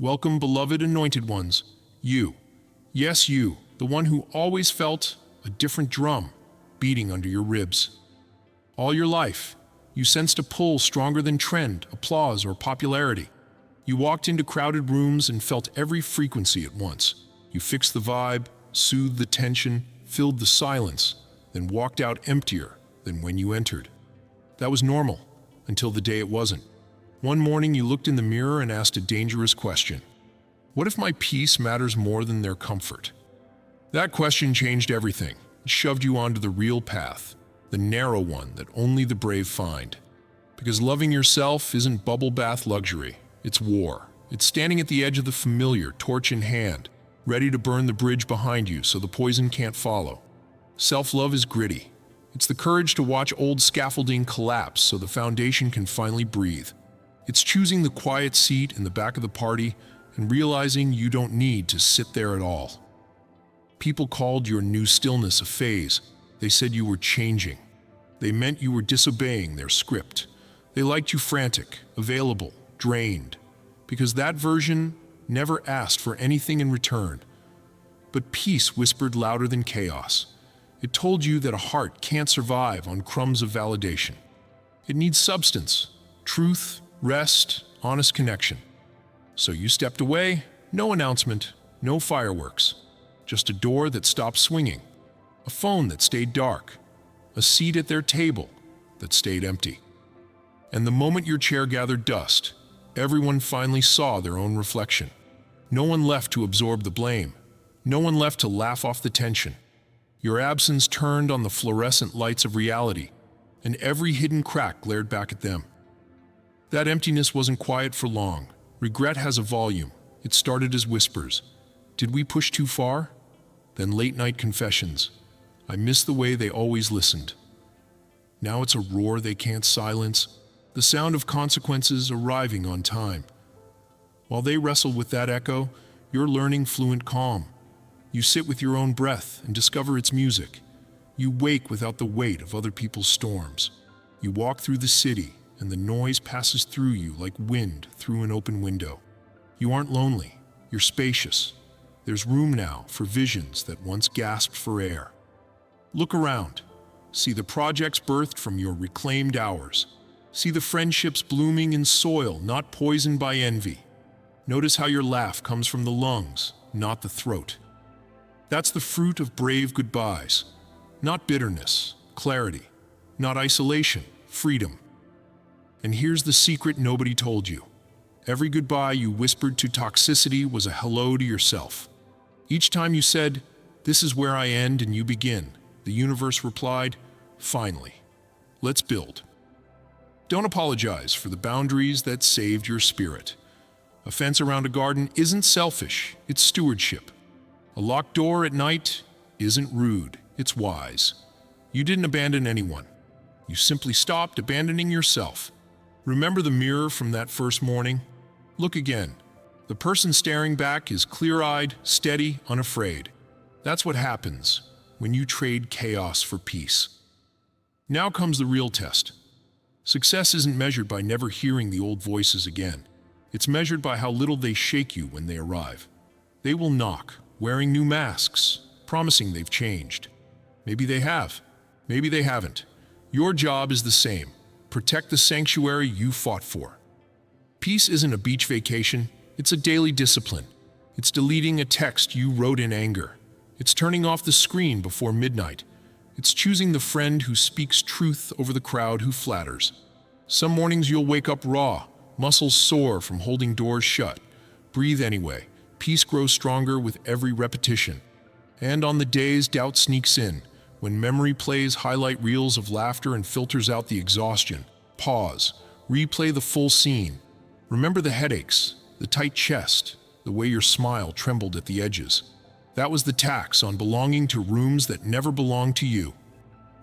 Welcome, beloved anointed ones. You. Yes, you, the one who always felt a different drum beating under your ribs. All your life, you sensed a pull stronger than trend, applause, or popularity. You walked into crowded rooms and felt every frequency at once. You fixed the vibe, soothed the tension, filled the silence, then walked out emptier than when you entered. That was normal, until the day it wasn't. One morning you looked in the mirror and asked a dangerous question. What if my peace matters more than their comfort? That question changed everything. It shoved you onto the real path, the narrow one that only the brave find. Because loving yourself isn't bubble bath luxury, it's war. It's standing at the edge of the familiar, torch in hand, ready to burn the bridge behind you so the poison can't follow. Self-love is gritty. It's the courage to watch old scaffolding collapse so the foundation can finally breathe. It's choosing the quiet seat in the back of the party and realizing you don't need to sit there at all. People called your new stillness a phase. They said you were changing. They meant you were disobeying their script. They liked you frantic, available, drained, because that version never asked for anything in return. But peace whispered louder than chaos. It told you that a heart can't survive on crumbs of validation. It needs substance, truth, rest, honest connection. So you stepped away, no announcement, no fireworks, just a door that stopped swinging, a phone that stayed dark, a seat at their table that stayed empty. And the moment your chair gathered dust, everyone finally saw their own reflection. No one left to absorb the blame, no one left to laugh off the tension. Your absence turned on the fluorescent lights of reality, and every hidden crack glared back at them. That emptiness wasn't quiet for long. Regret has a volume. It started as whispers. Did we push too far? Then late-night confessions. I miss the way they always listened. Now it's a roar they can't silence, the sound of consequences arriving on time. While they wrestle with that echo, you're learning fluent calm. You sit with your own breath and discover its music. You wake without the weight of other people's storms. You walk through the city, and the noise passes through you like wind through an open window. You aren't lonely, you're spacious. There's room now for visions that once gasped for air. Look around. See the projects birthed from your reclaimed hours. See the friendships blooming in soil not poisoned by envy. Notice how your laugh comes from the lungs, not the throat. That's the fruit of brave goodbyes. Not bitterness, clarity. Not isolation, freedom. And here's the secret nobody told you. Every goodbye you whispered to toxicity was a hello to yourself. Each time you said, "This is where I end and you begin," the universe replied, "Finally, let's build." Don't apologize for the boundaries that saved your spirit. A fence around a garden isn't selfish, it's stewardship. A locked door at night isn't rude, it's wise. You didn't abandon anyone. You simply stopped abandoning yourself. Remember the mirror from that first morning? Look again. The person staring back is clear-eyed, steady, unafraid. That's what happens when you trade chaos for peace. Now comes the real test. Success isn't measured by never hearing the old voices again. It's measured by how little they shake you when they arrive. They will knock, wearing new masks, promising they've changed. Maybe they have. Maybe they haven't. Your job is the same. Protect the sanctuary you fought for. Peace isn't a beach vacation, it's a daily discipline. It's deleting a text you wrote in anger. It's turning off the screen before midnight. It's choosing the friend who speaks truth over the crowd who flatters. Some mornings you'll wake up raw, muscles sore from holding doors shut. Breathe anyway. Peace grows stronger with every repetition. And on the days doubt sneaks in, when memory plays highlight reels of laughter and filters out the exhaustion, pause, replay the full scene. Remember the headaches, the tight chest, the way your smile trembled at the edges. That was the tax on belonging to rooms that never belonged to you.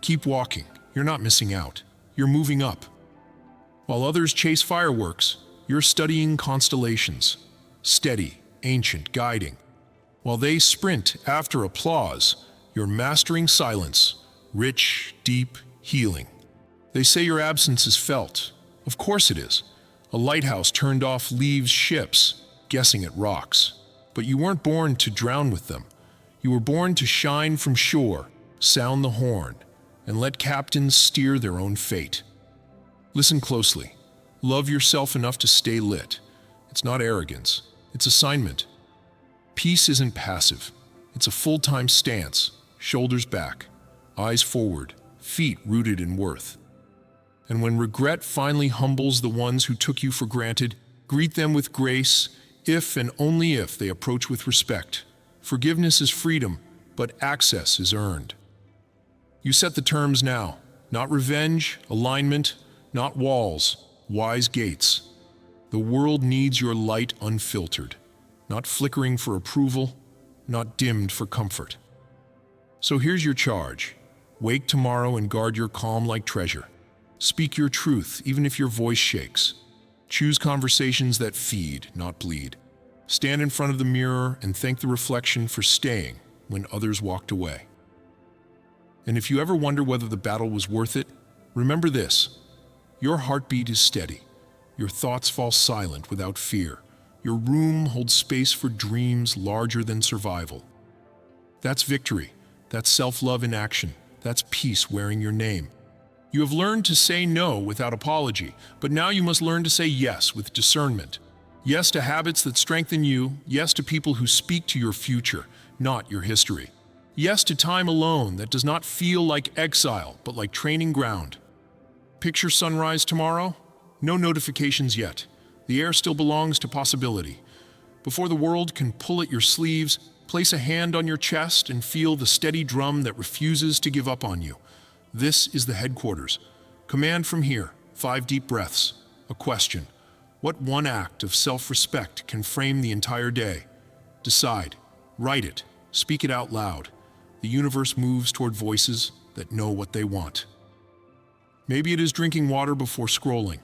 Keep walking, you're not missing out, you're moving up. While others chase fireworks, you're studying constellations, steady, ancient, guiding. While they sprint after applause, you're mastering silence, rich, deep, healing. They say your absence is felt. Of course it is. A lighthouse turned off leaves ships. guessing at rocks. But you weren't born to drown with them. You were born to shine from shore, sound the horn, and let captains steer their own fate. Listen closely. Love yourself enough to stay lit. It's not arrogance. It's assignment. Peace isn't passive. It's a full-time stance, shoulders back, eyes forward, feet rooted in worth. And when regret finally humbles the ones who took you for granted, greet them with grace, if and only if they approach with respect. Forgiveness is freedom, but access is earned. You set the terms now, not revenge, alignment, not walls, wise gates. The world needs your light unfiltered, not flickering for approval, not dimmed for comfort. So here's your charge. Wake tomorrow and guard your calm like treasure. Speak your truth, even if your voice shakes. Choose conversations that feed, not bleed. Stand in front of the mirror and thank the reflection for staying when others walked away. And if you ever wonder whether the battle was worth it, remember this. Your heartbeat is steady. Your thoughts fall silent without fear. Your room holds space for dreams larger than survival. That's victory. That's self-love in action. That's peace wearing your name. You have learned to say no without apology, but now you must learn to say yes with discernment. Yes to habits that strengthen you, yes to people who speak to your future, not your history. Yes to time alone that does not feel like exile, but like training ground. Picture sunrise tomorrow? No notifications yet. The air still belongs to possibility. Before the world can pull at your sleeves, place a hand on your chest and feel the steady drum that refuses to give up on you. This is the headquarters. Command from here, 5 deep breaths. A question. What one act of self-respect can frame the entire day? Decide. Write it. Speak it out loud. The universe moves toward voices that know what they want. Maybe it is drinking water before scrolling.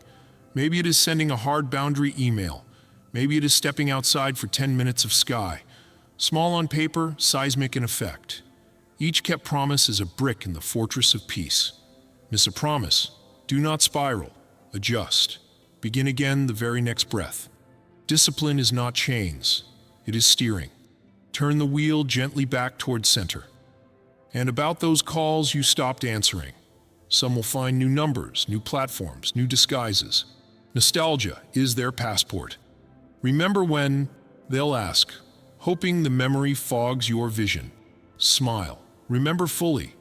Maybe it is sending a hard boundary email. Maybe it is stepping outside for 10 minutes of sky. Small on paper, seismic in effect. Each kept promise is a brick in the fortress of peace. Miss a promise. Do not spiral. Adjust. Begin again the very next breath. Discipline is not chains. It is steering. Turn the wheel gently back toward center. And about those calls you stopped answering. Some will find new numbers, new platforms, new disguises. Nostalgia is their passport. Remember when they'll ask, hoping the memory fogs your vision. Smile. Remember fully.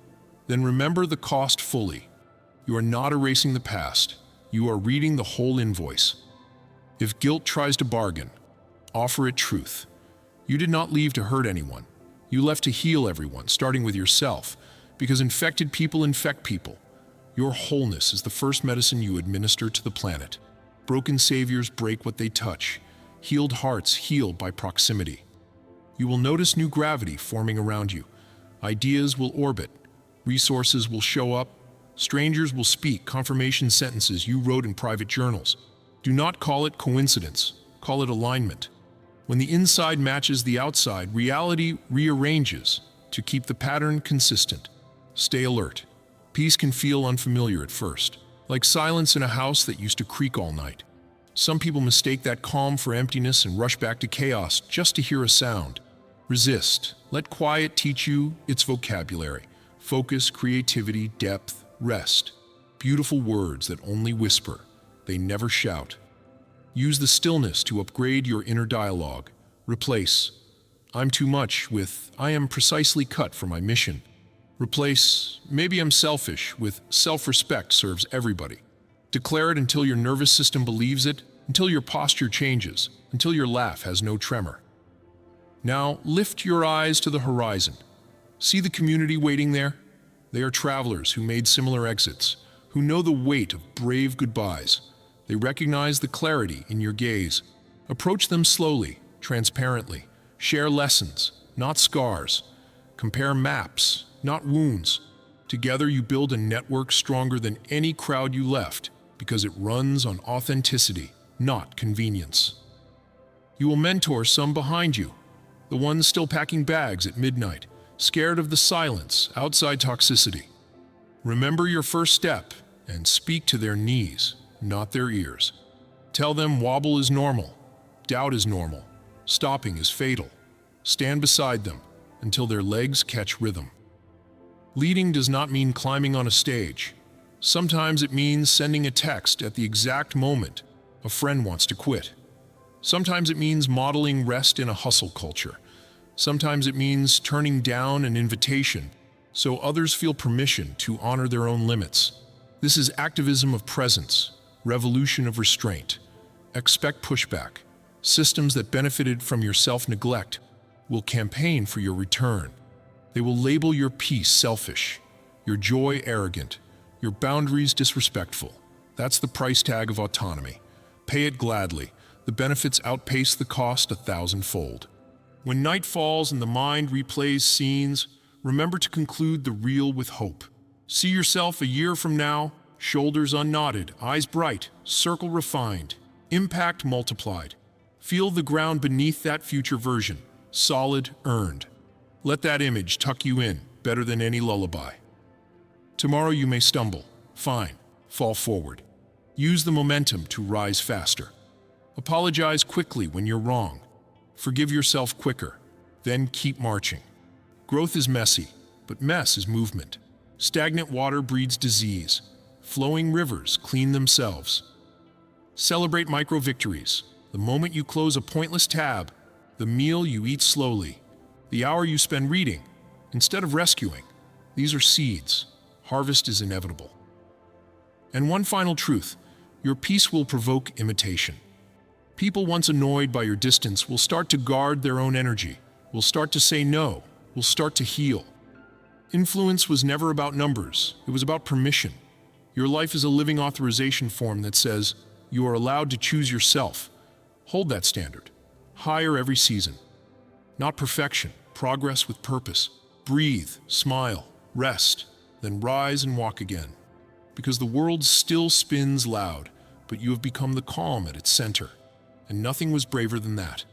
Then remember the cost fully. You are not erasing the past. You are reading the whole invoice. If guilt tries to bargain, offer it truth. You did not leave to hurt anyone. You left to heal everyone, starting with yourself, because infected people infect people. Your wholeness is the first medicine you administer to the planet. Broken saviors break what they touch. Healed hearts healed by proximity. You will notice new gravity forming around you. Ideas will orbit. Resources will show up. Strangers will speak confirmation sentences you wrote in private journals. Do not call it coincidence. Call it alignment. When the inside matches the outside, reality rearranges to keep the pattern consistent. Stay alert. Peace can feel unfamiliar at first, like silence in a house that used to creak all night. Some people mistake that calm for emptiness and rush back to chaos just to hear a sound. Resist. Let quiet teach you its vocabulary. Focus, creativity, depth, rest. Beautiful words that only whisper. They never shout. Use the stillness to upgrade your inner dialogue. Replace "I'm too much" with "I am precisely cut for my mission." Replace "maybe I'm selfish" with "self-respect serves everybody." Declare it until your nervous system believes it, until your posture changes, until your laugh has no tremor. Now, lift your eyes to the horizon. See the community waiting there? They are travelers who made similar exits, who know the weight of brave goodbyes. They recognize the clarity in your gaze. Approach them slowly, transparently. Share lessons, not scars. Compare maps, not wounds. Together you build a network stronger than any crowd you left, because it runs on authenticity, not convenience. You will mentor some behind you, the ones still packing bags at midnight, scared of the silence outside toxicity. Remember your first step and speak to their knees, not their ears. Tell them wobble is normal, doubt is normal, Stopping is fatal. Stand beside them until their legs catch rhythm. Leading does not mean climbing on a stage. Sometimes it means sending a text at the exact moment a friend wants to quit. Sometimes it means modeling rest in a hustle culture. Sometimes it means turning down an invitation so others feel permission to honor their own limits. This is activism of presence, revolution of restraint. Expect pushback. Systems that benefited from your self-neglect will campaign for your return. They will label your peace selfish, your joy arrogant, your boundaries disrespectful. That's the price tag of autonomy. Pay it gladly. The benefits outpace the cost 1,000-fold. When night falls and the mind replays scenes, remember to conclude the reel with hope. See yourself a year from now, shoulders unknotted, eyes bright, circle refined, impact multiplied. Feel the ground beneath that future version, solid, earned. Let that image tuck you in better than any lullaby. Tomorrow you may stumble. Fine, fall forward. Use the momentum to rise faster. Apologize quickly when you're wrong. Forgive yourself quicker. Then keep marching. Growth is messy, but mess is movement. Stagnant water breeds disease. Flowing rivers clean themselves. Celebrate micro-victories. The moment you close a pointless tab, the meal you eat slowly, the hour you spend reading, instead of rescuing. These are seeds. Harvest is inevitable. And one final truth, your peace will provoke imitation. People once annoyed by your distance will start to guard their own energy, will start to say no, will start to heal. Influence was never about numbers, it was about permission. Your life is a living authorization form that says, you are allowed to choose yourself. Hold that standard. Higher every season. Not perfection, progress with purpose. Breathe, smile, rest, then rise and walk again. Because the world still spins loud, but you have become the calm at its center. And nothing was braver than that.